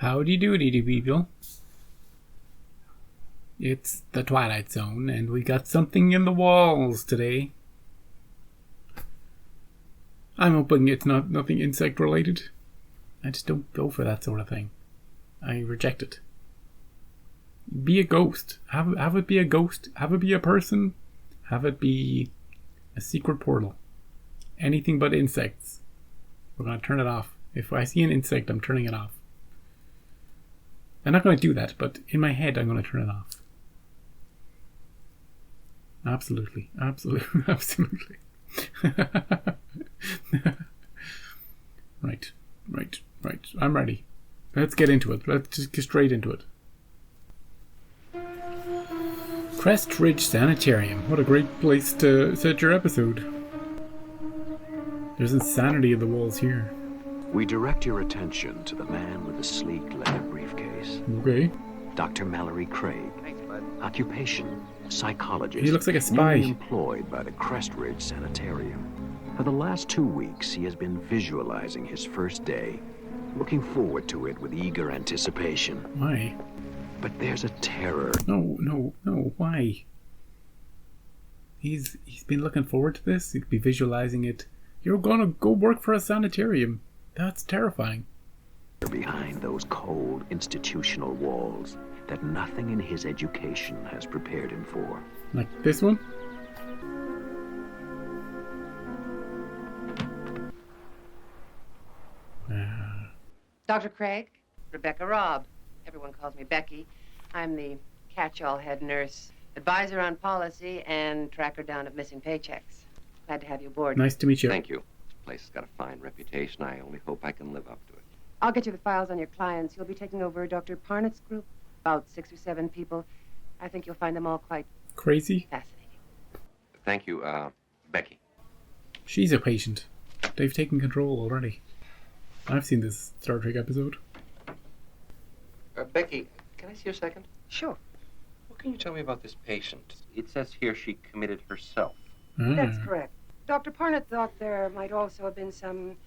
Howdy doody, people. It's the Twilight Zone, and we got something in the walls today. I'm hoping it's nothing insect related. I just don't go for that sort of thing. I reject it. Be a ghost. Have it be a ghost. Have it be a person. Have it be a secret portal. Anything but insects. We're going to turn it off. If I see an insect, I'm turning it off. I'm not going to do that, but in my head, I'm going to turn it off. Absolutely. Absolutely. Absolutely. Right. I'm ready. Let's get into it. Let's just get straight into it. Crest Ridge Sanitarium. What a great place to set your episode. There's insanity in the walls here. We direct your attention to the man with the sleek leather briefcase. Okay. Dr. Mallory Craig. Thanks, bud. Occupation, psychologist. He looks like a spy. Newly employed by the Crest Ridge Sanitarium. For the last 2 weeks, he has been visualizing his first day, looking forward to it with eager anticipation. Why? But there's a terror. No. Why? He's been looking forward to this. He'd be visualizing it. You're gonna go work for a sanitarium. That's terrifying. Behind those cold institutional walls that nothing in his education has prepared him for. Like this one? Dr. Craig, Rebecca Robb. Everyone calls me Becky. I'm the catch-all head nurse, advisor on policy, and tracker down of missing paychecks. Glad to have you aboard. Nice to meet you. Thank you. This place has got a fine reputation. I only hope I can live up to it. I'll get you the files on your clients. You'll be taking over Dr. Parnett's group, about 6 or 7 people. I think you'll find them all quite Crazy? fascinating. Thank you, Becky. She's a patient. They've taken control already. I've seen this Star Trek episode. Becky, can I see you a second? Sure. What can you tell me about this patient? It says here she committed herself. That's correct. Dr. Parnett thought there might also have been some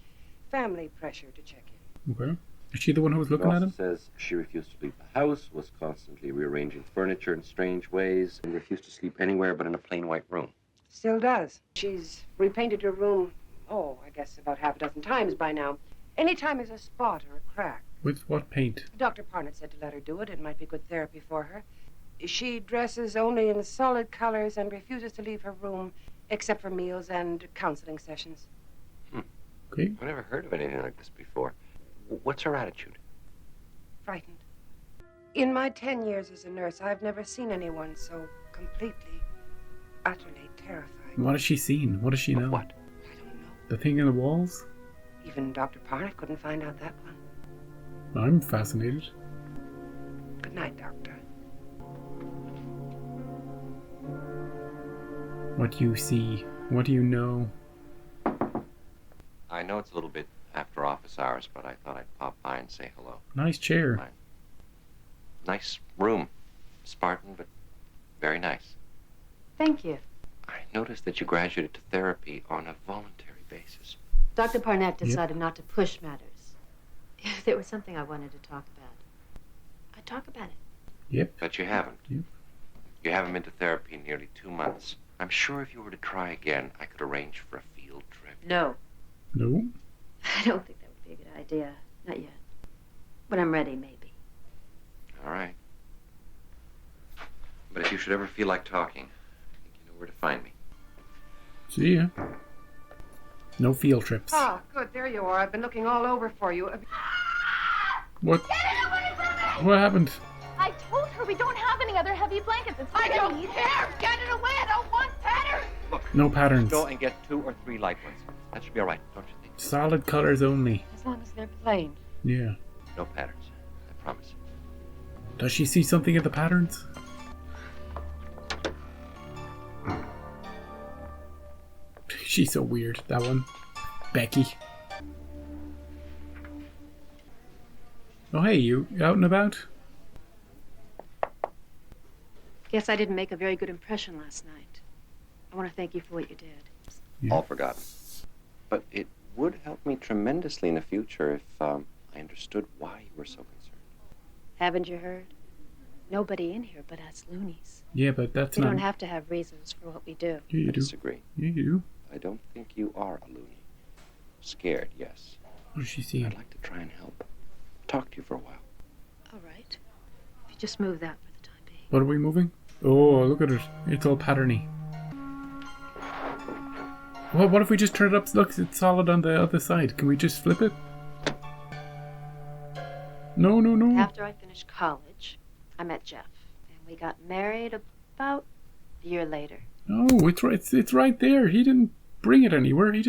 family pressure to check in. Okay. Is she the one who was looking It at also him? says she refused to leave the house, was constantly rearranging furniture in strange ways, and refused to sleep anywhere but in a plain white room. Still does. She's repainted her room, I guess about half a dozen times by now. Anytime there's a spot or a crack. With what paint? Dr. Parnett said to let her do it. It might be good therapy for her. She dresses only in solid colors and refuses to leave her room except for meals and counseling sessions. Okay. I've never heard of anything like this before. What's her attitude? Frightened. In my 10 years as a nurse, I've never seen anyone so completely, utterly terrified. What has she seen? What does she know? What? I don't know. The thing in the walls? Even Dr. Parnett couldn't find out that one. I'm fascinated. Good night, Doctor. What do you see? What do you know? I know it's a little bit after office hours, but I thought I'd pop by and say hello. Nice chair. Fine. Nice room. Spartan, but very nice. Thank you. I noticed that you graduated to therapy on a voluntary basis. Dr. Parnett decided not to push matters. If there was something I wanted to talk about, I'd talk about it. Yep. But you haven't. Yep. You haven't been to therapy in nearly 2 months. I'm sure if you were to try again, I could arrange for a field trip. No. No? I don't think that would be a good idea. Not yet. When I'm ready, maybe. All right. But if you should ever feel like talking, I think you know where to find me. See ya. No field trips. Ah, good. There you are. I've been looking all over for you. What? What happened? I told her we don't have any other heavy blankets. It's I don't please. care. Get it away. I don't want patterns. Look, No patterns. go and get 2 or 3 light ones. That should be all right, don't you think? Solid colors only. As long as they're plain. Yeah. No patterns, I promise. Does she see something in the patterns? She's so weird, that one. Becky. Oh, hey, you out and about? Guess I didn't make a very good impression last night. I want to thank you for what you did. Yeah. All forgotten. But it would help me tremendously in the future if I understood why you were so concerned. Haven't you heard? Nobody in here but us loonies. Yeah, but that's We not... don't have to have reasons for what we do. Yeah, you I do. disagree. Yeah, you do. I don't think you are a loony. Scared, yes. What is she seeing? I'd like to try and help. Talk to you for a while. All right. If you just move that for the time being. What are we moving? Oh, look at it. It's all patterny. Well, what if we just turn it up? Look, it's solid on the other side. Can we just flip it? No, no, no. After I finished college, I met Jeff. And we got married about a year later. No, it's right. It's right there. He didn't bring it anywhere. He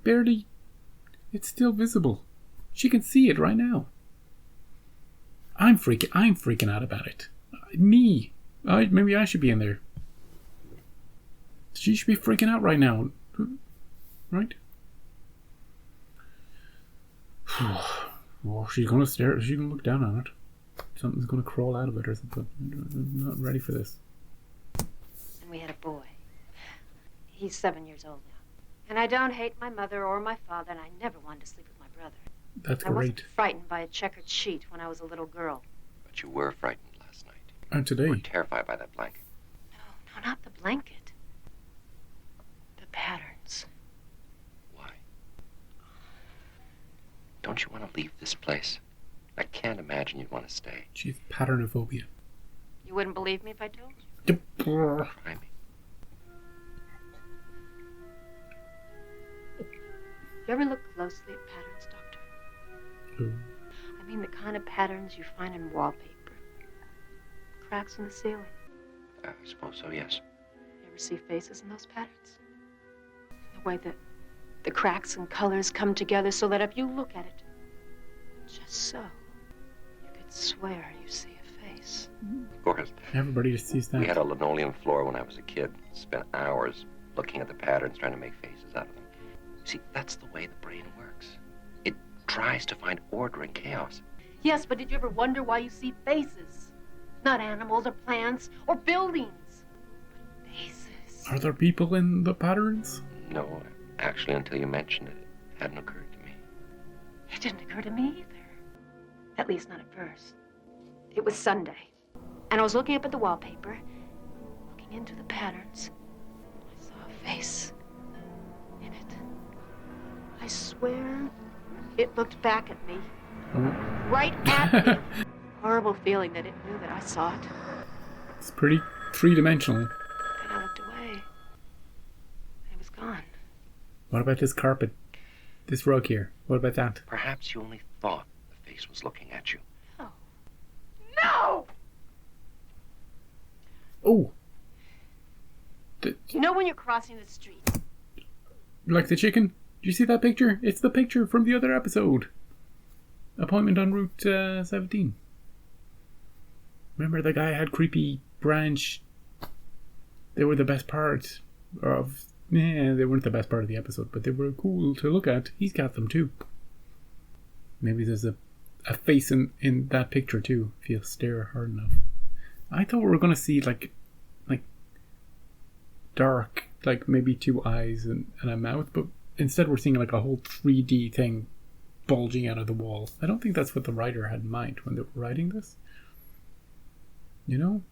barely... It's still visible. She can see it right now. I'm freaking out about it. Me. Maybe I should be in there. She should be freaking out right now. Right? Oh, she's gonna stare. She's gonna look down on it. Something's gonna crawl out of it or something. I'm not ready for this. And we had a boy. He's 7 years old now. And I don't hate my mother or my father, and I never wanted to sleep with my brother. That's I wasn't great. frightened by a checkered sheet when I was a little girl. But you were frightened last night. And You were today. terrified by that blanket. No, not the blanket. The patterns. Why? Don't you want to leave this place? I can't imagine you'd want to stay. She's patternophobia. You wouldn't believe me if I told you? Try me. You ever look closely at patterns, Doctor? Oh. I mean the kind of patterns you find in wallpaper. Cracks in the ceiling. I suppose so, yes. You ever see faces in those patterns? The way that the cracks and colors come together so that if you look at it, just so, you could swear you see a face. Of course. Everybody just sees that. We had a linoleum floor when I was a kid. Spent hours looking at the patterns, trying to make faces out of them. See, that's the way the brain works. It tries to find order in chaos. Yes, but did you ever wonder why you see faces? Not animals or plants or buildings, but faces. Are there people in the patterns? No, actually, until you mentioned it, it hadn't occurred to me. It didn't occur to me either. At least not at first. It was Sunday, and I was looking up at the wallpaper, looking into the patterns. I saw a face in it. I swear it looked back at me. Right at me. Horrible feeling that it knew that I saw it. It's pretty three-dimensional. Then I looked away. And it was gone. What about this carpet? This rug here? What about that? Perhaps you only thought the face was looking at you. No. No! Oh! You know when you're crossing the street? Like the chicken? Do you see that picture? It's the picture from the other episode. Appointment on Route 17. Remember the guy had creepy branch? They were the best part of... Yeah, they weren't the best part of the episode, but they were cool to look at. He's got them too. Maybe there's a face in that picture too, if you stare hard enough. I thought we were going to see like dark, like maybe two eyes and a mouth, but instead we're seeing like a whole 3D thing bulging out of the wall. I don't think that's what the writer had in mind when they were writing this. You know?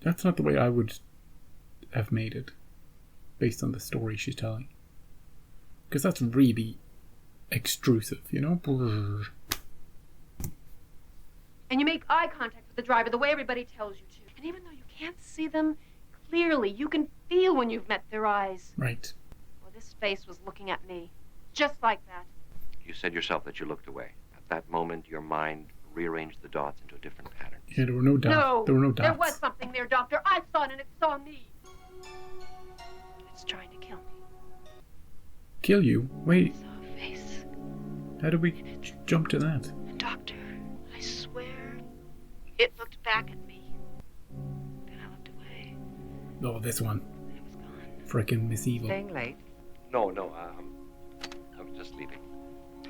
That's not the way I would have made it, based on the story she's telling. Because that's really extrusive, you know? And you make eye contact with the driver the way everybody tells you to. And even though you can't see them clearly, you can feel when you've met their eyes. Right. Well, this face was looking at me, just like that. You said yourself that you looked away. At that moment, your mind rearranged the dots into a different pattern. Yeah, there were no dots. No, there were no dots. there was something there, Doctor. I saw it and it saw me. It's trying to kill me. Kill you? Wait, I saw a face. how did we jump to that? And Doctor, I swear, it looked back at me. Then I looked away. Oh, this one. And it was gone. Frickin' Miss Evil. Staying late. No, I was just leaving.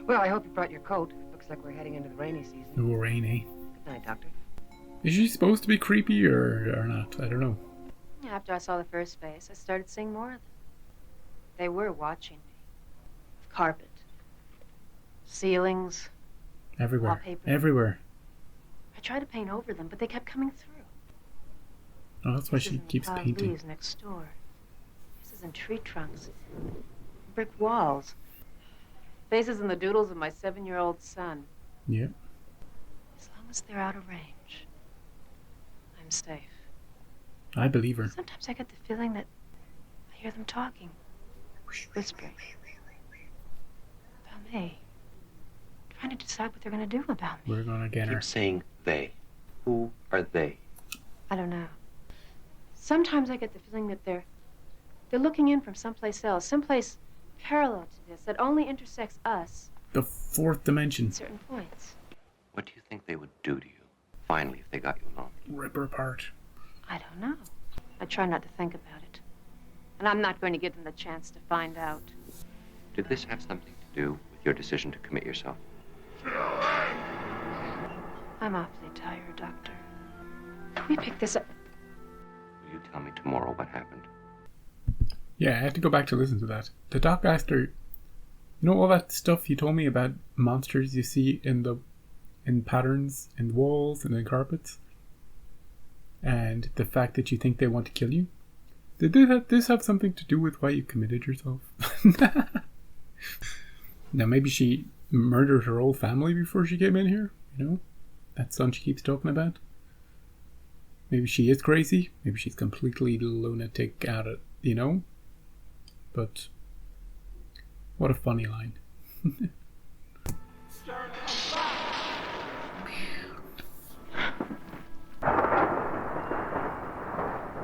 Well, I hope you brought your coat. Looks like we're heading into the rainy season. Oh, rainy. Good night, Doctor. Is she supposed to be creepy or not? I don't know. After I saw the first face, I started seeing more of them. They were watching me. Carpet. Ceilings. Everywhere. wallpaper. Everywhere. I tried to paint over them, but they kept coming through. Oh, that's why Faces she in the keeps piled painting. leaves next door. Faces in tree trunks. Brick walls. Faces in the doodles of my 7-year-old son. Yeah. As long as they're out of range, I'm safe. I believe her. Sometimes I get the feeling that I hear them talking, whispering about me, trying to decide what they're going to do about me. We're gonna get her. Keep saying they. Who are they? I don't know. Sometimes I get the feeling that they're looking in from someplace else, someplace parallel to this that only intersects us The fourth dimension. at certain points. What do you think they would do to you, finally, if they got you alone? Rip her apart. I don't know. I try not to think about it. And I'm not going to give them the chance to find out. Did this have something to do with your decision to commit yourself? I'm awfully tired, Doctor. Can we pick this up? Will you tell me tomorrow what happened? Yeah, I had to go back to listen to that. The doc asked her, you know all that stuff you told me about monsters you see in patterns in walls and in carpets? And the fact that you think they want to kill you? Did this have something to do with why you committed yourself? Now maybe she murdered her whole family before she came in here, you know? That son she keeps talking about. Maybe she is crazy. Maybe she's completely lunatic out of, you know? But what a funny line.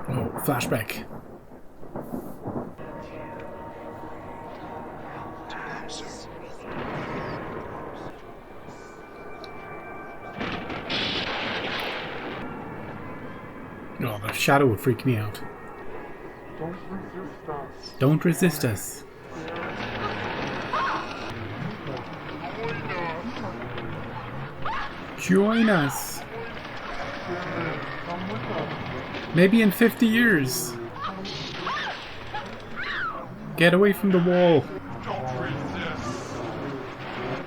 Oh, flashback. Oh, the shadow would freak me out. Don't resist us. Join us. Maybe in 50 years. Get away from the wall.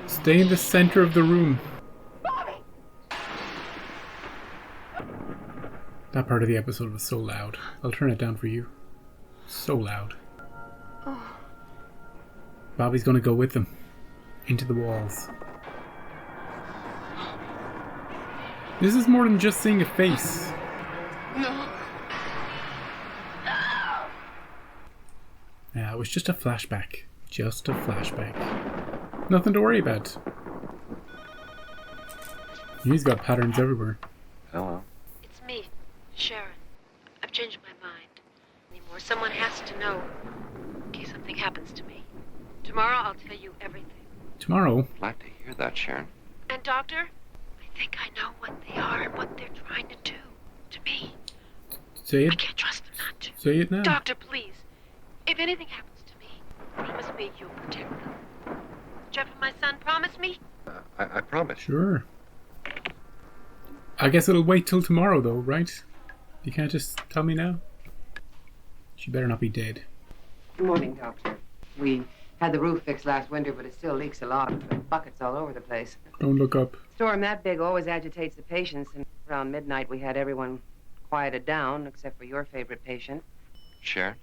Stay in the center of the room. That part of the episode was so loud. I'll turn it down for you. So loud. Bobby's gonna go with them. Into the walls. This is more than just seeing a face. No. Yeah, it was just a flashback. Just a flashback. Nothing to worry about. He's got patterns everywhere. Oh, well. It's me, Sharon. I've changed my mind. Anymore. Someone has to know in case something happens to me. Tomorrow I'll tell you everything. Tomorrow? Glad to hear that, Sharon. And Doctor, I think I know what they are and what they're trying to do to me. Say I it. can't trust them not to. Say it now. Doctor, please. If anything happens to me, promise me you'll protect them. Jeff and my son, promise me? I promise. Sure. I guess it'll wait till tomorrow, though, right? You can't just tell me now? She better not be dead. Good morning, Doctor. We had the roof fixed last winter, but it still leaks a lot. There are buckets all over the place. Don't look up. Storm that big always agitates the patients, and around midnight we had everyone quieted down, except for your favorite patient. Sharon?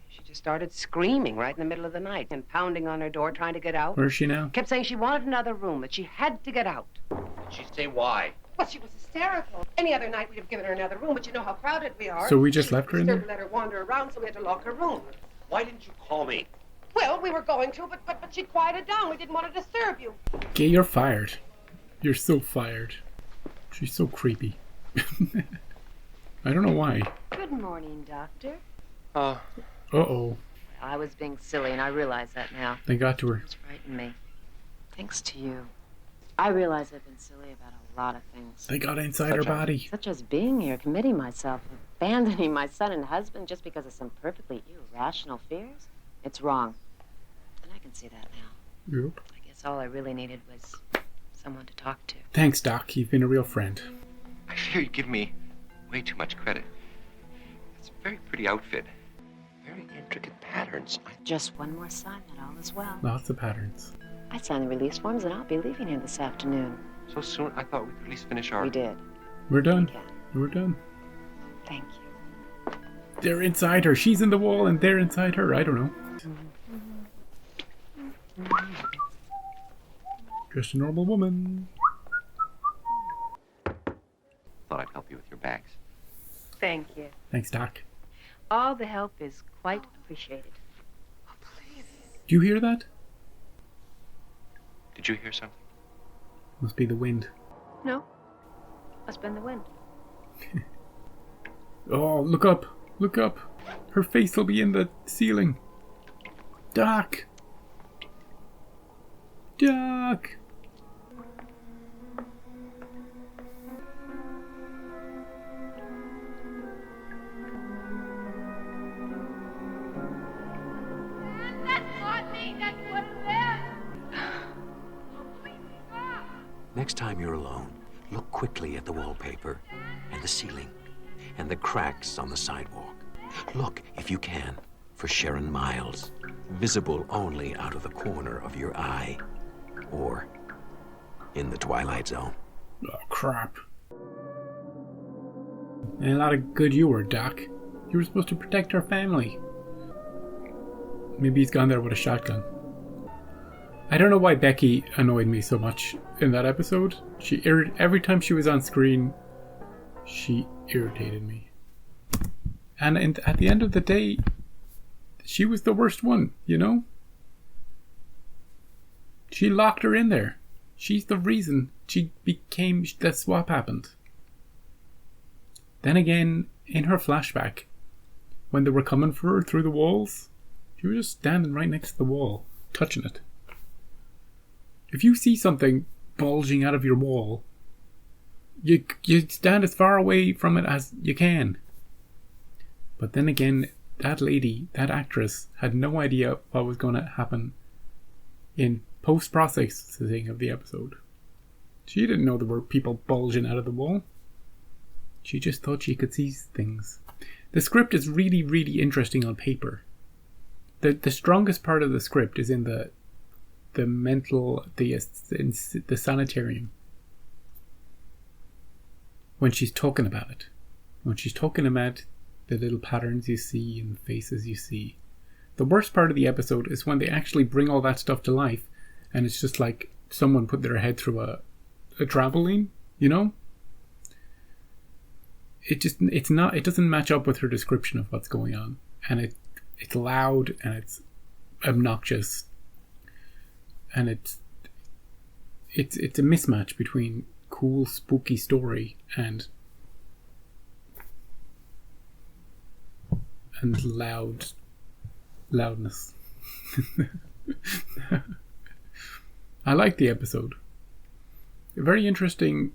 She just started screaming right in the middle of the night and pounding on her door trying to get out. Where is she now? Kept saying she wanted another room, that she had to get out. Did she say why? Well, she was hysterical. Any other night we'd have given her another room, but you know how crowded we are. So we just left her in there? Let her wander around, so we had to lock her room. Why didn't you call me? Well, we were going to, but she quieted down. We didn't want to disturb you. Okay, you're fired. You're so fired. She's so creepy. I don't know why. Good morning, Doctor. Uh-oh. I was being silly, and I realize that now. They got to her. It's frightened me. Thanks to you. I realize I've been silly about a lot of things. They got inside her body. Such as being here, committing myself, abandoning my son and husband just because of some perfectly irrational fears. It's wrong. And I can see that now. Yep. I guess all I really needed was someone to talk to. Thanks, Doc. You've been a real friend. I fear you give me way too much credit. It's a very pretty outfit. Very intricate patterns. Just one more sign that all is well. Lots of patterns. I signed the release forms and I'll be leaving here this afternoon. So soon? I thought we could at least finish our... We did. We're done. We can. We're done. Thank you. They're inside her. She's in the wall and they're inside her. I don't know. Just a normal woman. Thought I'd help you with your bags. Thank you. Thanks, Doc. All the help is quite appreciated. Do you hear that? Did you hear something? Must be the wind. No. Must have been the wind. Oh, look up. Look up. Her face will be in the ceiling. Doc. Doc. Next time you're alone, look quickly at the wallpaper and the ceiling and the cracks on the sidewalk. Look, if you can, for Sharon Miles, visible only out of the corner of your eye, or in the Twilight Zone. Oh, crap. And a lot of good you were, Doc. You were supposed to protect our family. Maybe he's gone there with a shotgun. I don't know why Becky annoyed me so much in that episode. Every time she was on screen, she irritated me. And at the end of the day, she was the worst one, you know? She locked her in there. She's the reason that swap happened. Then again, in her flashback, when they were coming for her through the walls, she was just standing right next to the wall, touching it. If you see something bulging out of your wall, you stand as far away from it as you can. But then again, that lady, that actress, had no idea what was going to happen in post-processing of the episode. She didn't know there were people bulging out of the wall. She just thought she could see things. The script is really, really interesting on paper. The strongest part of the script is in the sanitarium. When she's talking about it. When she's talking about the little patterns you see and faces you see. The worst part of the episode is when they actually bring all that stuff to life and it's just like someone put their head through a trampoline, you know? It doesn't match up with her description of what's going on. And it's loud and it's obnoxious. And it's a mismatch between cool, spooky story and loudness. I like the episode. A very interesting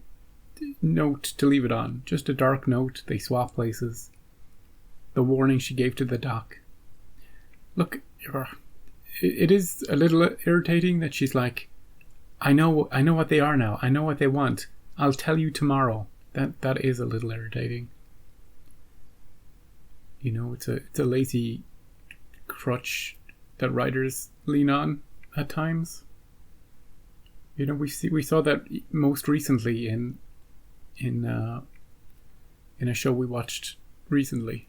note to leave it on. Just a dark note. They swap places. The warning she gave to the doc. Look, it is a little irritating that she's like, I know what they are now. I know what they want. I'll tell you tomorrow. That is a little irritating. You know, it's a lazy crutch that writers lean on at times. You know, we saw that most recently in a show we watched recently.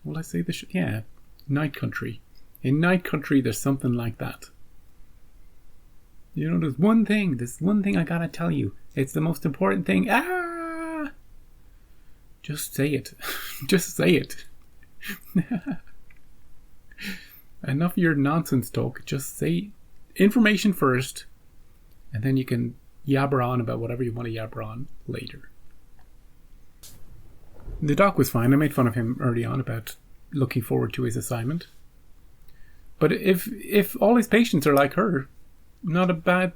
Will I say the show? Yeah, Night Country. In Night Country, there's something like that. You know, there's one thing I gotta tell you. It's the most important thing. Just say it. Just say it. Enough of your nonsense talk. Just say information first, and then you can yabber on about whatever you want to yabber on later. The doc was fine. I made fun of him early on about looking forward to his assignment. But if all his patients are like her, not a bad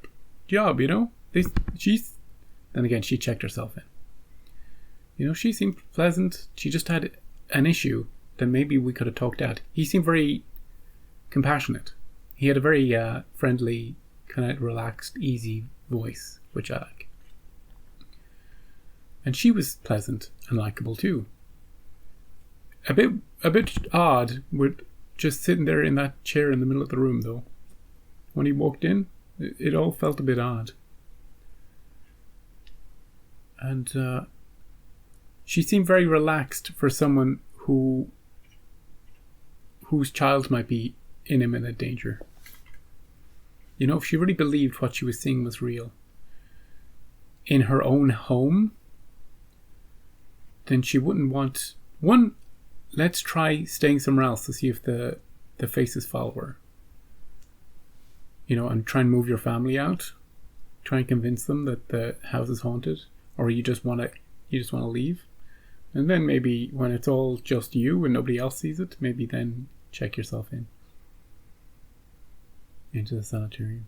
job, you know? Then again, she checked herself in. You know, she seemed pleasant. She just had an issue that maybe we could have talked out. He seemed very compassionate. He had a very friendly, kind of relaxed, easy voice, which I like. And she was pleasant and likable too. A bit odd with just sitting there in that chair in the middle of the room, though. When he walked in, it all felt a bit odd. And she seemed very relaxed for someone whose child might be in imminent danger. You know, if she really believed what she was seeing was real in her own home, then she wouldn't want... One, let's try staying somewhere else to see if the faces follow her. You know, and try and move your family out. Try and convince them that the house is haunted. Or you just want to leave. And then maybe when it's all just you and nobody else sees it, maybe then check yourself into the sanitarium.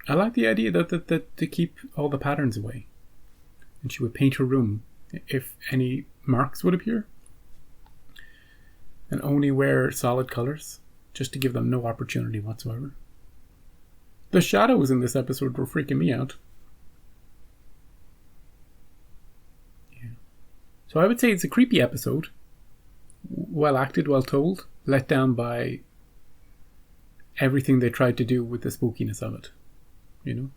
I like the idea that to keep all the patterns away. And she would paint her room if any marks would appear. And only wear solid colours, just to give them no opportunity whatsoever. The shadows in this episode were freaking me out. Yeah. So I would say it's a creepy episode. Well acted, well told. Let down by everything they tried to do with the spookiness of it. You know?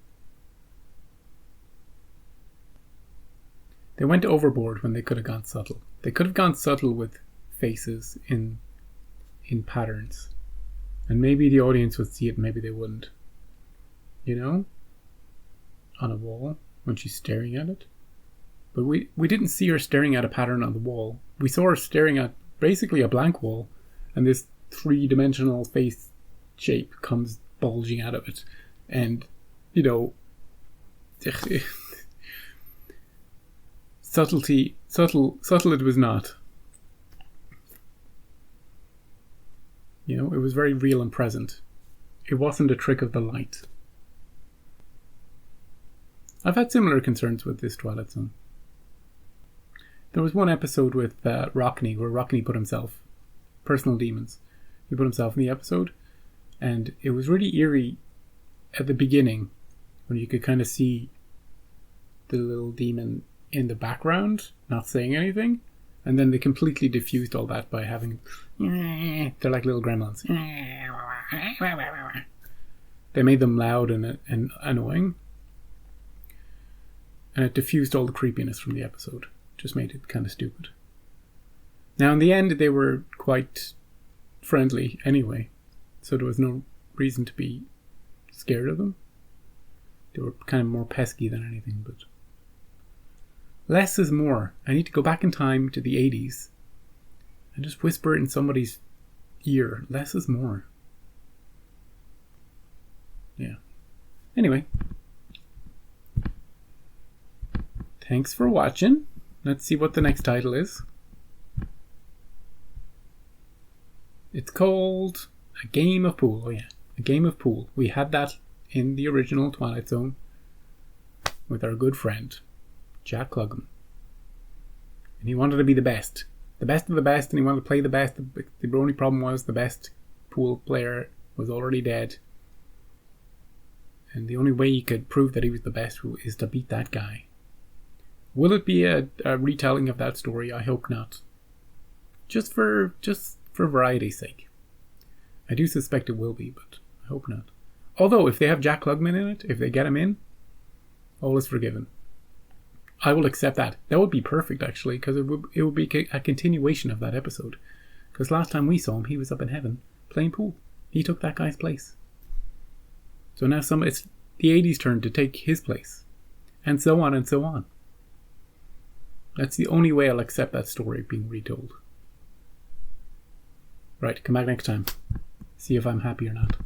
They went overboard when they could have gone subtle. They could have gone subtle with faces in patterns. And maybe the audience would see it, maybe they wouldn't. You know? On a wall, when she's staring at it. But we didn't see her staring at a pattern on the wall. We saw her staring at basically a blank wall, and this 3-dimensional face shape comes bulging out of it. And, you know, subtle it was not. You know, it was very real and present. It wasn't a trick of the light. I've had similar concerns with this Twilight Zone. There was one episode with Rockney where Rockney put himself, personal demons, he put himself in the episode, and it was really eerie at the beginning when you could kind of see the little demon in the background not saying anything, and then they completely diffused all that by having, they're like little gremlins. They made them loud and annoying, and it diffused all the creepiness from the episode. Just made it kind of stupid. Now in the end they were quite friendly anyway, so there was no reason to be scared of them. They were kind of more pesky than anything, but less is more. I need to go back in time to the 80s and just whisper it in somebody's ear. Less is more. Yeah. Anyway. Thanks for watching. Let's see what the next title is. It's called A Game of Pool. Oh yeah, A Game of Pool. We had that in the original Twilight Zone with our good friend Jack Clugham. And he wanted to be the best of the best, and he wanted to play the best. The only problem was the best pool player was already dead. And the only way he could prove that he was the best is to beat that guy. Will it be a retelling of that story? I hope not. Just for variety's sake. I do suspect it will be, but I hope not. Although, if they have Jack Klugman in it, if they get him in, all is forgiven. I will accept that. That would be perfect, actually, because it would be a continuation of that episode. Because last time we saw him, he was up in heaven playing pool. He took that guy's place. So now it's the 80s' turn to take his place. And so on and so on. That's the only way I'll accept that story being retold. Right, come back next time. See if I'm happy or not.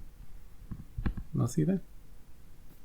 And I'll see you then.